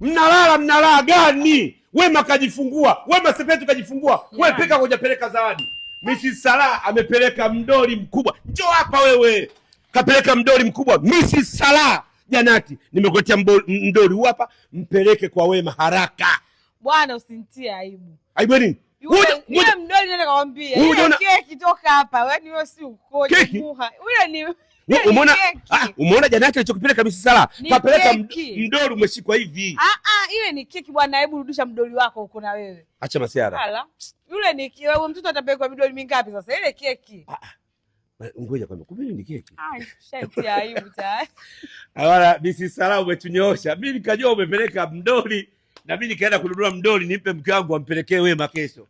Mnalala gani? Wema kajifungua, Wema Sepetu kajifungua, wewe peka hujapeleka zawadi. Mrs. Salah amepeleka mdoli mkubwa. Njoo hapa wewe. Kapeleka mdoli mkubwa. Mrs. Salah Janati, nimekuletea mdoli hapa, mpeleke kwa Wema haraka. Bwana usinitie aibu. Aibu nini? Yule mdoli nenda kaambia. Ile keki toka hapa. Yaani wewe si ukoje muha. Yule ni umeona Janati alichokipeleka Mrs. Salah? Kapeleka mdoli umeshikwa hivi. Ile ni keki bwana, hebu rudisha mdoli wako huko na wewe. Acha masiara. Hala. Yule ni wewe mtoto atapelekwa midoli mingapi sasa? Ile keki. Ngoja kwanza. Kumbe ni keki. Shati aibu tayari. Awala Mrs. Salah umetunyosha. Mimi nikajua umepeleka mdoli na mimi nikaenda kununua mdoli nimpe mke wangu ampelekee Wema kesho.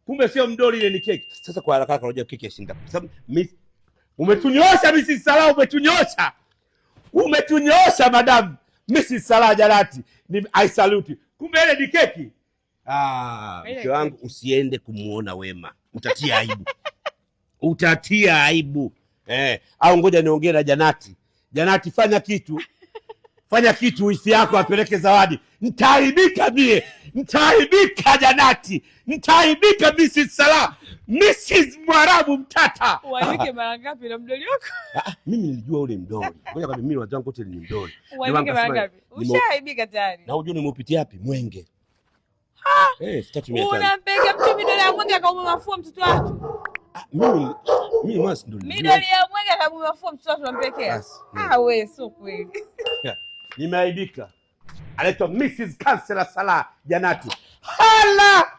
Kumbe sio mdoli, ile ni keki. Sasa kwa haraka unajua keki ya shinda. Sababu umetunyosha Mrs. Salah, umetunyosha madam Mrs. Salah Janati. I salute. Kumbe ile ni keki. Mke wangu usiende kumuona Wema. Utatia aibu. Utatia aibu. Au ngoja niongee na Janati. Janati, fanya kitu wifi yako apeleke zawadi. Nitaaibika mie. Nitaaibika Janati. Nitaaibika Mrs. Salah. Mrs. Mwarabu mtata. Uaibike mara ngapi na mdoli wako? Mimi nilijua ule mdoli. Ngoja kwa mimi watu wangu wote ni mdoli. Uaibike mara ngapi? Ushaaibika tayari. Na unajua nimeupitia wapi? Mwenge. Unampeleka mtu midoli ya Mwenge akauma mafua mtoto wako. Mimi mwasi ndo midoli ya Mwenge akauma mafua mtoto wako unampelekea. Wewe sio kweli. Nimeaibika. Anaitwa Mrs. Kansela Salah Janati. Hala!